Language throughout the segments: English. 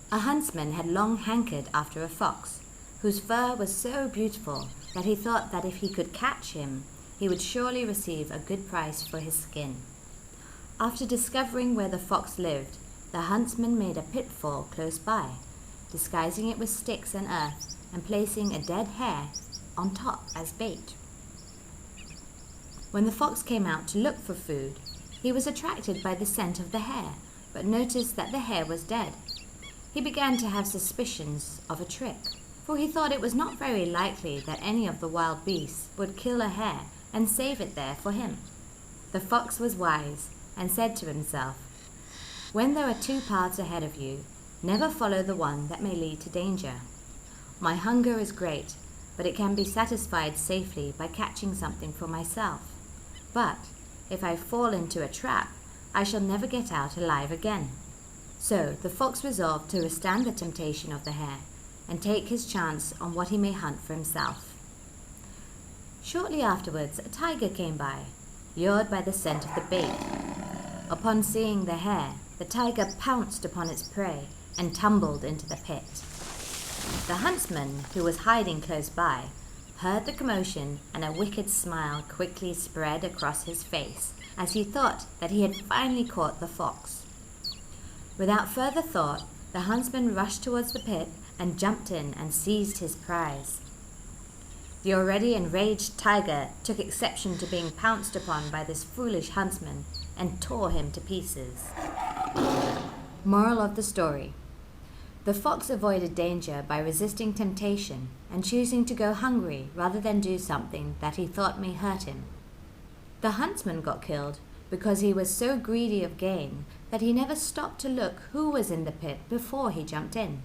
A huntsman had long hankered after a fox, whose fur was so beautiful that he thought that if he could catch him, he would surely receive a good price for his skin. After discovering where the fox lived, the huntsman made a pitfall close by, disguising it with sticks and earth and placing a dead hare on top as bait. When the fox came out to look for food, he was attracted by the scent of the hare, but noticed that the hare was dead. He began to have suspicions of a trick, for he thought it was not very likely that any of the wild beasts would kill a hare and save it there for him. The fox was wise and said to himself, "When there are two paths ahead of you, never follow the one that may lead to danger. My hunger is great, but it can be satisfied safely by catching something for myself. But if I fall into a trap, I shall never get out alive again." So the fox resolved to withstand the temptation of the hare and take his chance on what he may hunt for himself. Shortly afterwards, a tiger came by, lured by the scent of the bait. Upon seeing the hare, the tiger pounced upon its prey and tumbled into the pit. The huntsman, who was hiding close by, heard the commotion, and a wicked smile quickly spread across his face as he thought that he had finally caught the fox. Without further thought, the huntsman rushed towards the pit and jumped in and seized his prize. The already enraged tiger took exception to being pounced upon by this foolish huntsman and tore him to pieces. Moral of the story: the fox avoided danger by resisting temptation and choosing to go hungry rather than do something that he thought may hurt him. The huntsman got killed because he was so greedy of gain that he never stopped to look who was in the pit before he jumped in.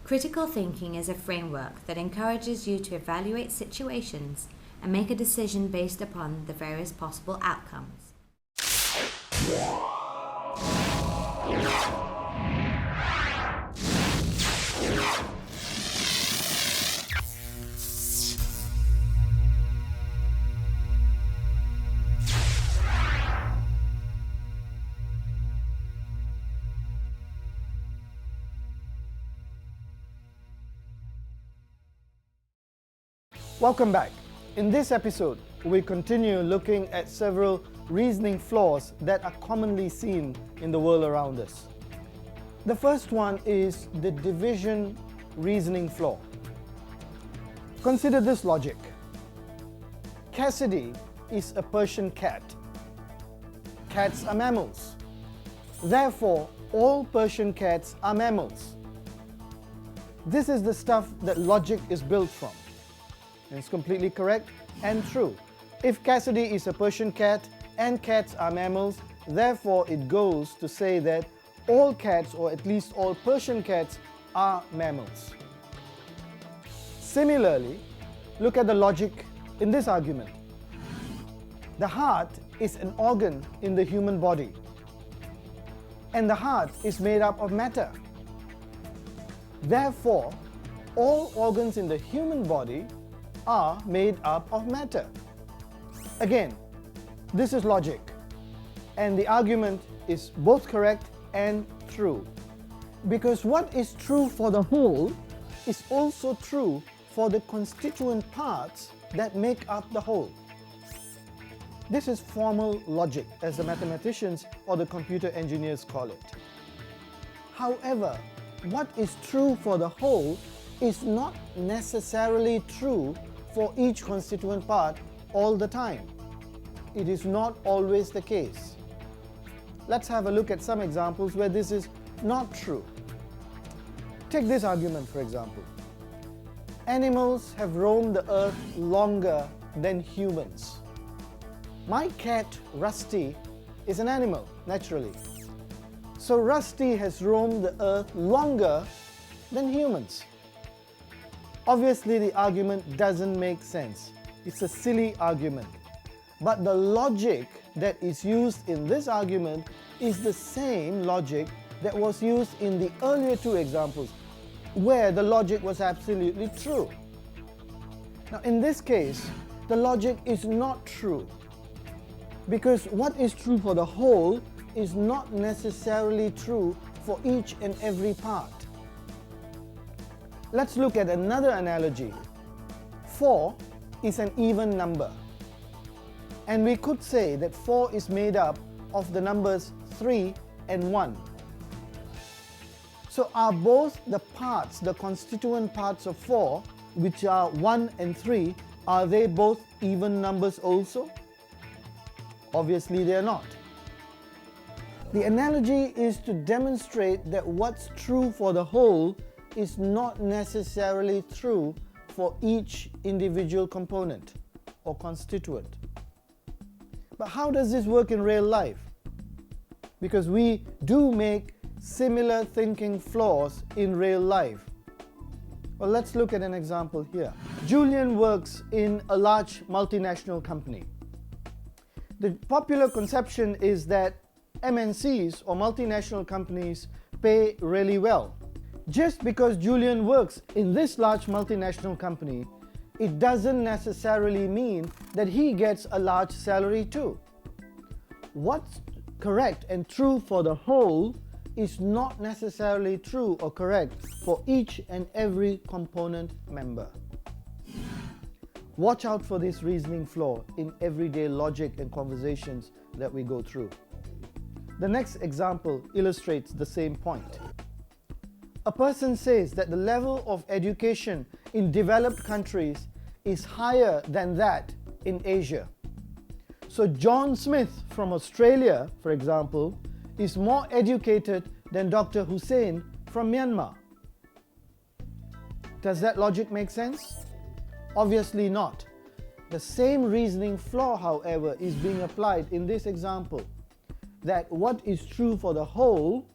Critical thinking is a framework that encourages you to evaluate situations and make a decision based upon the various possible outcomes. Welcome back. In this episode, we continue looking at several reasoning flaws that are commonly seen in the world around us. The first one is the division reasoning flaw. Consider this logic. Cassidy is a Persian cat. Cats are mammals. Therefore, all Persian cats are mammals. This is the stuff that logic is built from. And it's completely correct and true. If Cassidy is a Persian cat and cats are mammals, therefore it goes to say that all cats, or at least all Persian cats, are mammals. Similarly, look at the logic in this argument. The heart is an organ in the human body, and the heart is made up of matter. Therefore, all organs in the human body are made up of matter. Again, this is logic, and the argument is both correct and true. Because what is true for the whole is also true for the constituent parts that make up the whole. This is formal logic, as the mathematicians or the computer engineers call it. However, what is true for the whole is not necessarily true for each constituent part all the time. It is not always the case. Let's have a look at some examples where this is not true. Take this argument, for example. Animals have roamed the earth longer than humans. My cat, Rusty, is an animal, naturally. So Rusty has roamed the earth longer than humans. Obviously, the argument doesn't make sense. It's a silly argument. But the logic that is used in this argument is the same logic that was used in the earlier two examples, where the logic was absolutely true. Now, in this case, the logic is not true, because what is true for the whole is not necessarily true for each and every part. Let's look at another analogy. 4 is an even number. And we could say that 4 is made up of the numbers 3 and 1. So are both the parts, the constituent parts of 4, which are 1 and 3, are they both even numbers also? Obviously they are not. The analogy is to demonstrate that what's true for the whole is not necessarily true for each individual component or constituent. But how does this work in real life? Because we do make similar thinking flaws in real life. Well, let's look at an example here. Julian works in a large multinational company. The popular conception is that MNCs or multinational companies pay really well. Just because Julian works in this large multinational company, it doesn't necessarily mean that he gets a large salary too. What's correct and true for the whole is not necessarily true or correct for each and every component member. Watch out for this reasoning flaw in everyday logic and conversations that we go through. The next example illustrates the same point. A person says that the level of education in developed countries is higher than that in Asia. So John Smith from Australia, for example, is more educated than Dr. Hussein from Myanmar. Does that logic make sense? Obviously not. The same reasoning flaw, however, is being applied in this example, that what is true for the whole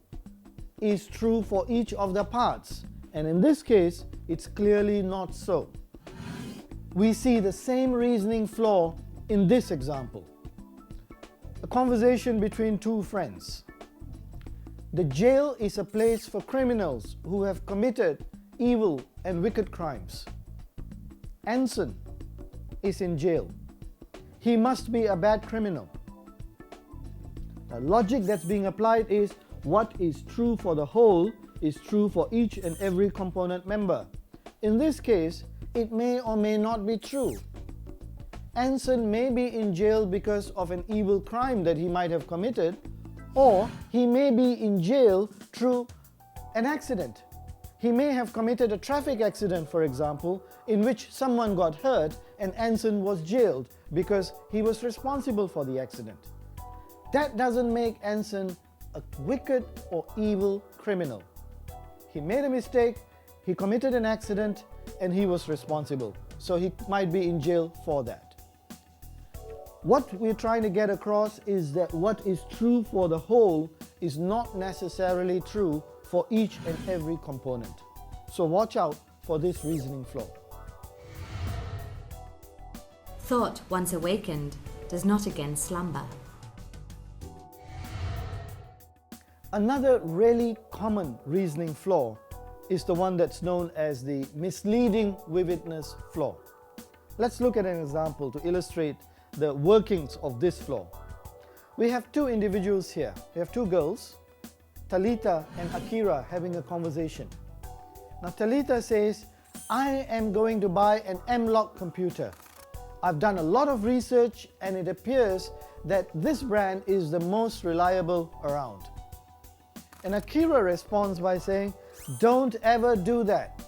is true for each of the parts, and in this case, it's clearly not so. We see the same reasoning flaw in this example. A conversation between two friends. The jail is a place for criminals who have committed evil and wicked crimes. Anson is in jail. He must be a bad criminal. The logic that's being applied is what is true for the whole is true for each and every component member. In this case, it may or may not be true. Anson may be in jail because of an evil crime that he might have committed, or he may be in jail through an accident. He may have committed a traffic accident, for example, in which someone got hurt and Anson was jailed because he was responsible for the accident. That doesn't make Anson a wicked or evil criminal. He made a mistake, he committed an accident, and he was responsible. So he might be in jail for that. What we're trying to get across is that what is true for the whole is not necessarily true for each and every component. So watch out for this reasoning flaw. Thought once awakened does not again slumber. Another really common reasoning flaw is the one that's known as the misleading vividness flaw. Let's look at an example to illustrate the workings of this flaw. We have two individuals here. We have two girls, Talita and Akira, having a conversation. Now Talita says, I am going to buy an M-Lock computer. I've done a lot of research and it appears that this brand is the most reliable around. And Akira responds by saying, don't ever do that.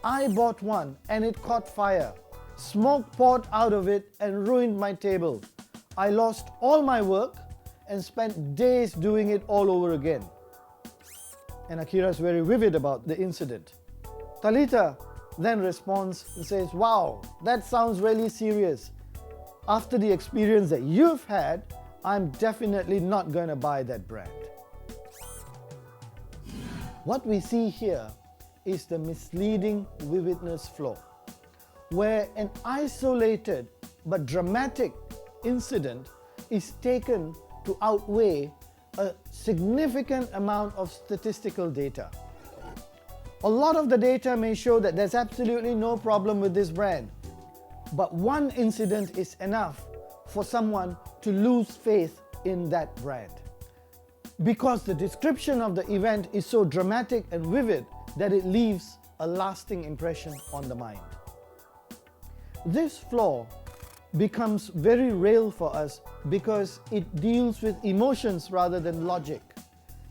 I bought one and it caught fire. Smoke poured out of it and ruined my table. I lost all my work and spent days doing it all over again. And Akira is very vivid about the incident. Talita then responds and says, wow, that sounds really serious. After the experience that you've had, I'm definitely not going to buy that brand. What we see here is the misleading vividness flaw, where an isolated but dramatic incident is taken to outweigh a significant amount of statistical data. A lot of the data may show that there's absolutely no problem with this brand, but one incident is enough for someone to lose faith in that brand. because the description of the event is so dramatic and vivid that it leaves a lasting impression on the mind. This flaw becomes very real for us because it deals with emotions rather than logic.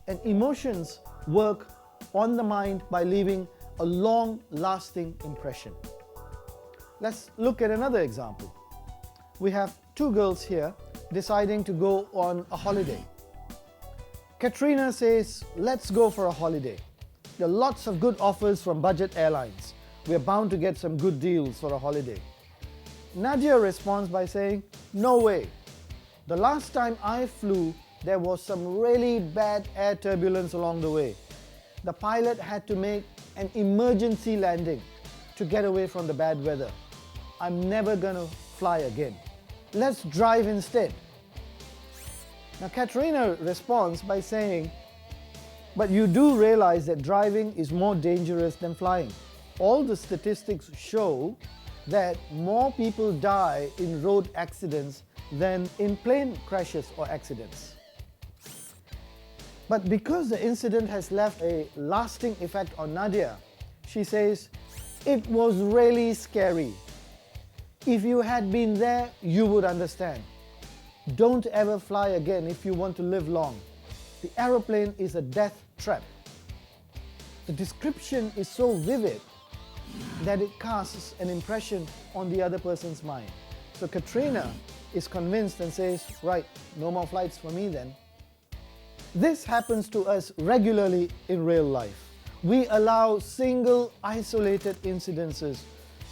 And emotions work on the mind by leaving a long-lasting impression. Let's look at another example. We have two girls here deciding to go on a holiday. Katrina says, "Let's go for a holiday. There are lots of good offers from budget airlines. We are bound to get some good deals for a holiday." Nadia responds by saying, "No way. The last time I flew, there was some really bad air turbulence along the way. The pilot had to make an emergency landing to get away from the bad weather. I'm never gonna fly again. Let's drive instead." Now Katrina responds by saying, "But you do realize that driving is more dangerous than flying. All the statistics show that more people die in road accidents than in plane crashes or accidents." But because the incident has left a lasting effect on Nadia, she says, "It was really scary. If you had been there, you would understand. Don't ever fly again if you want to live long. The aeroplane is a death trap." The description is so vivid that it casts an impression on the other person's mind. So Katrina is convinced and says, "Right, no more flights for me then." This happens to us regularly in real life. We allow single, isolated incidences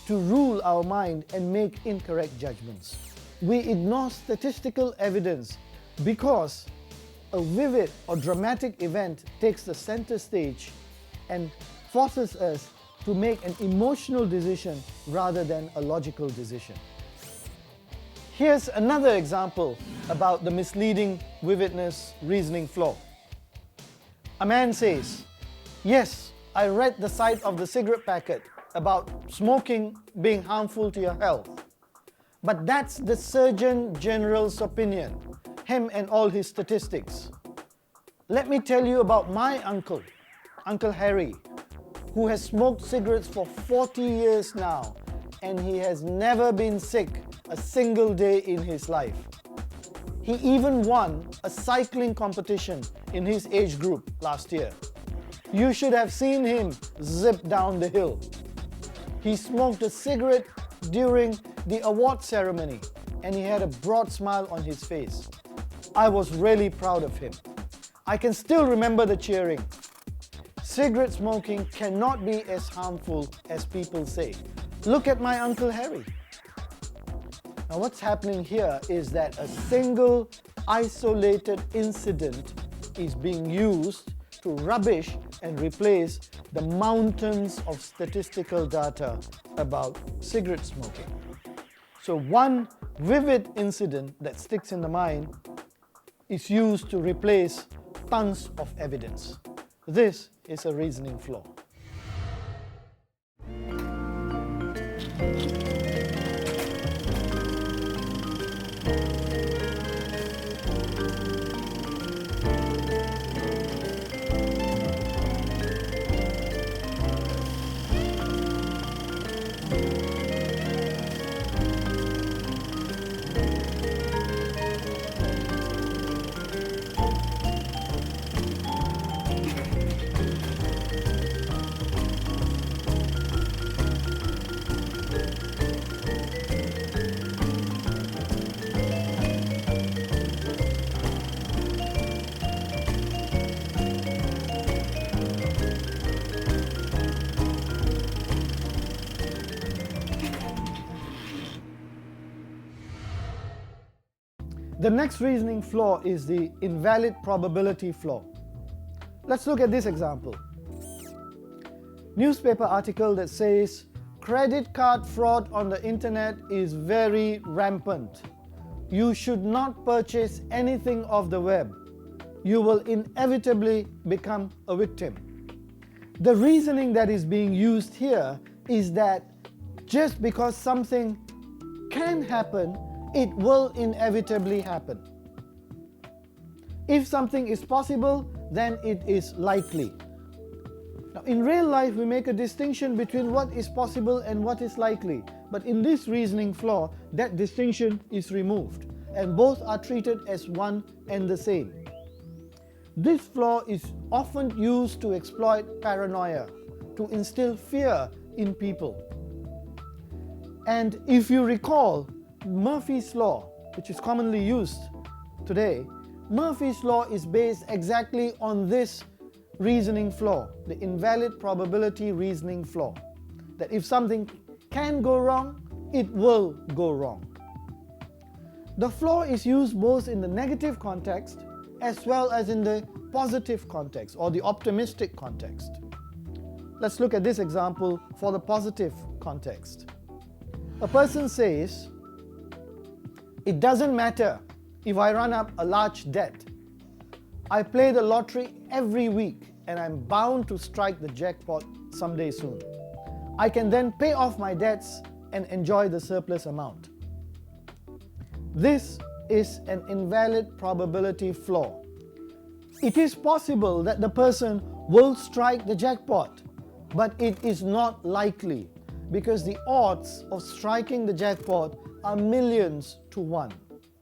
to rule our mind and make incorrect judgments. We ignore statistical evidence because a vivid or dramatic event takes the center stage and forces us to make an emotional decision rather than a logical decision. Here's another example about the misleading vividness reasoning flaw. A man says, "Yes, I read the side of the cigarette packet about smoking being harmful to your health. But that's the Surgeon General's opinion, him and all his statistics. Let me tell you about my uncle, Uncle Harry, who has smoked cigarettes for 40 years now, and he has never been sick a single day in his life. He even won a cycling competition in his age group last year. You should have seen him zip down the hill. He smoked a cigarette during the award ceremony, and he had a broad smile on his face. I was really proud of him. I can still remember the cheering. Cigarette smoking cannot be as harmful as people say. Look at my Uncle Harry." Now what's happening here is that a single isolated incident is being used to rubbish and replace the mountains of statistical data about cigarette smoking. So one vivid incident that sticks in the mind is used to replace tons of evidence. This is a reasoning flaw. The next reasoning flaw is the invalid probability flaw. Let's look at this example. Newspaper article that says, "Credit card fraud on the internet is very rampant. You should not purchase anything off the web. You will inevitably become a victim." The reasoning that is being used here is that just because something can happen, it will inevitably happen. If something is possible, then it is likely. Now, in real life, we make a distinction between what is possible and what is likely. But in this reasoning flaw, that distinction is removed, and both are treated as one and the same. This flaw is often used to exploit paranoia, to instill fear in people. And if you recall Murphy's Law, which is commonly used today, Murphy's Law is based exactly on this reasoning flaw, the invalid probability reasoning flaw. That if something can go wrong, it will go wrong. The flaw is used both in the negative context as well as in the positive context or the optimistic context. Let's look at this example for the positive context. A person says, "It doesn't matter if I run up a large debt. I play the lottery every week and I'm bound to strike the jackpot someday soon. I can then pay off my debts and enjoy the surplus amount." This is an invalid probability flaw. It is possible that the person will strike the jackpot, but it is not likely because the odds of striking the jackpot are millions to one.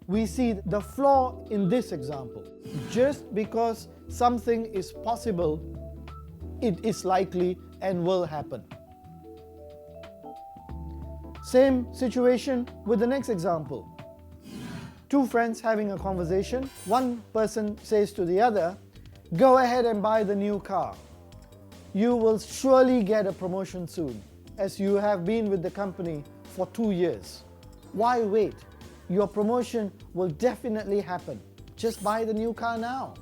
We see the flaw in this example. Just because something is possible, it is likely and will happen. Same situation with the next example. Two friends having a conversation. One person says to the other, "Go ahead and buy the new car. You will surely get a promotion soon, as you have been with the company for 2 years. Why wait? Your promotion will definitely happen. Just buy the new car now."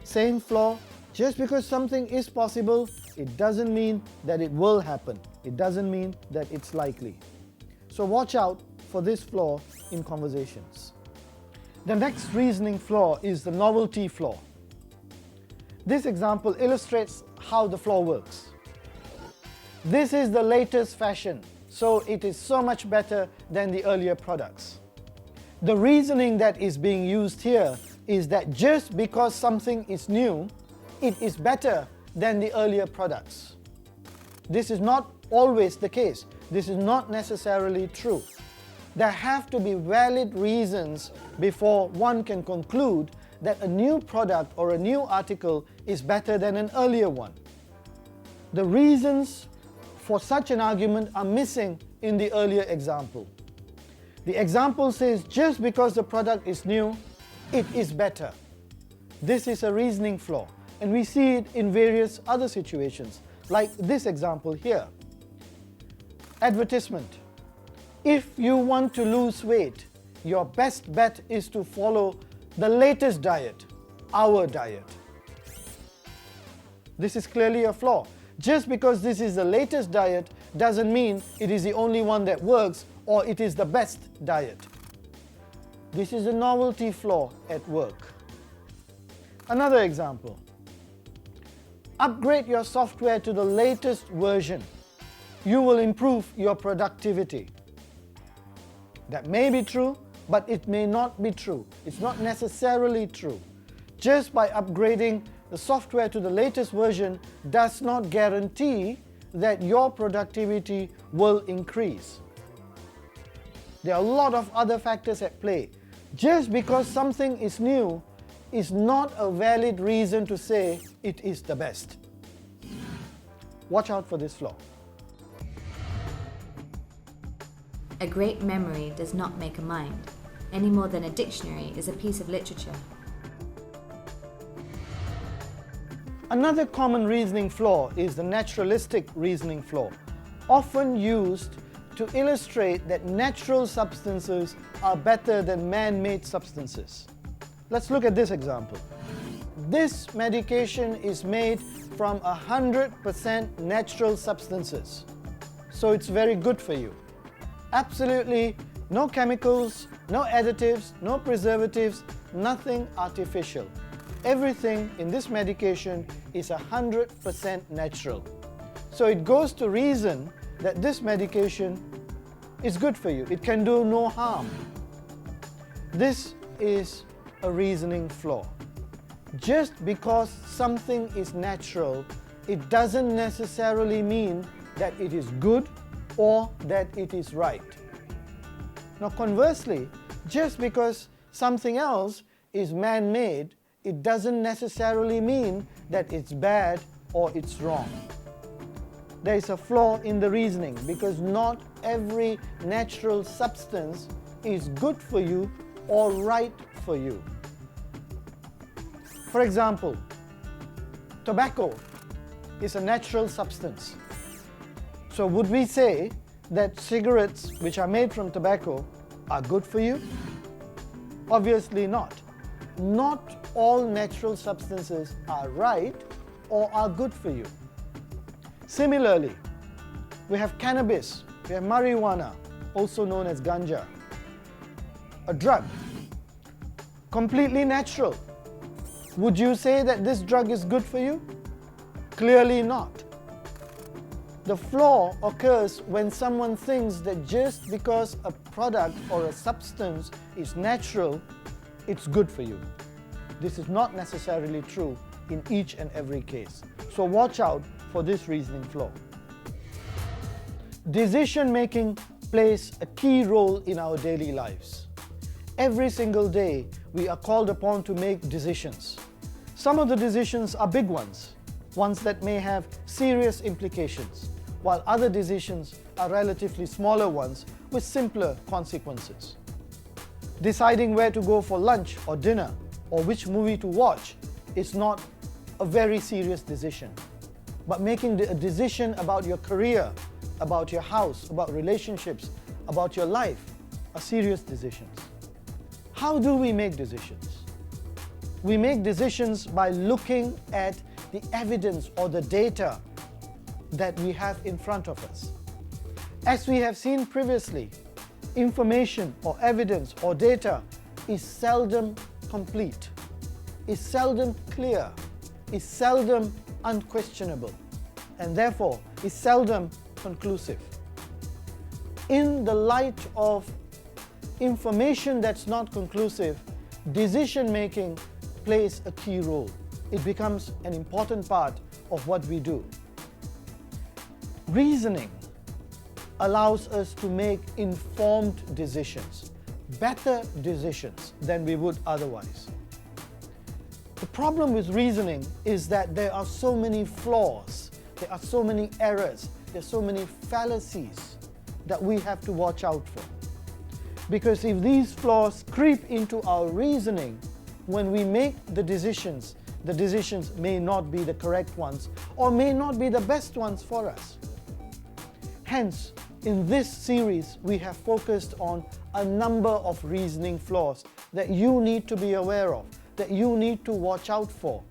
Same flaw. Just because something is possible, it doesn't mean that it will happen. It doesn't mean that it's likely. So watch out for this flaw in conversations. The next reasoning flaw is the novelty flaw. This example illustrates how the flaw works. This is the latest fashion, so it is so much better than the earlier products. The reasoning that is being used here is that just because something is new, it is better than the earlier products. This is not always the case. This is not necessarily true. There have to be valid reasons before one can conclude that a new product or a new article is better than an earlier one. The reasons for such an argument are missing in the earlier example. The example says just because the product is new, it is better. This is a reasoning flaw, and we see it in various other situations, like this example here. Advertisement. If you want to lose weight, your best bet is to follow the latest diet, our diet. This is clearly a flaw. Just because this is the latest diet doesn't mean it is the only one that works or it is the best diet. This is a novelty flaw at work. Another example. Upgrade your software to the latest version. You will improve your productivity. That may be true, but it may not be true. It's not necessarily true. Just by upgrading the software to the latest version does not guarantee that your productivity will increase. There are a lot of other factors at play. Just because something is new is not a valid reason to say it is the best. Watch out for this flaw. A great memory does not make a mind, any more than a dictionary is a piece of literature. Another common reasoning flaw is the naturalistic reasoning flaw, often used to illustrate that natural substances are better than man-made substances. Let's look at this example. This medication is made from 100% natural substances, so it's very good for you. Absolutely no chemicals, no additives, no preservatives, nothing artificial. Everything in this medication is 100% natural. So it goes to reason that this medication is good for you. It can do no harm. This is a reasoning flaw. Just because something is natural, it doesn't necessarily mean that it is good or that it is right. Now conversely, just because something else is man-made, it doesn't necessarily mean that it's bad or it's wrong. There is a flaw in the reasoning because not every natural substance is good for you or right for you. For example, tobacco is a natural substance. So would we say that cigarettes which are made from tobacco are good for you? Obviously not. Not all natural substances are right or are good for you. Similarly, we have cannabis, we have marijuana, also known as ganja, a drug, completely natural. Would you say that this drug is good for you? Clearly not. The flaw occurs when someone thinks that just because a product or a substance is natural, it's good for you. This is not necessarily true in each and every case. So watch out for this reasoning flaw. Decision making plays a key role in our daily lives. Every single day, we are called upon to make decisions. Some of the decisions are big ones that may have serious implications, while other decisions are relatively smaller ones with simpler consequences. Deciding where to go for lunch or dinner or which movie to watch is not a very serious decision. But making a decision about your career, about your house, about relationships, about your life are serious decisions. How do we make decisions? We make decisions by looking at the evidence or the data that we have in front of us. As we have seen previously, information or evidence or data is seldom complete, is seldom clear, is seldom unquestionable, and therefore is seldom conclusive. In the light of information that's not conclusive, decision making plays a key role. It becomes an important part of what we do. Reasoning allows us to make informed decisions, better decisions than we would otherwise. The problem with reasoning is that there are so many flaws, there are so many errors, there are so many fallacies that we have to watch out for. Because if these flaws creep into our reasoning, when we make the decisions may not be the correct ones or may not be the best ones for us. Hence, in this series, we have focused on a number of reasoning flaws that you need to be aware of, that you need to watch out for,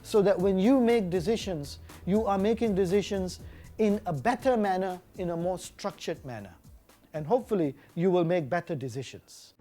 so that when you make decisions, you are making decisions in a better manner, in a more structured manner. And hopefully, you will make better decisions.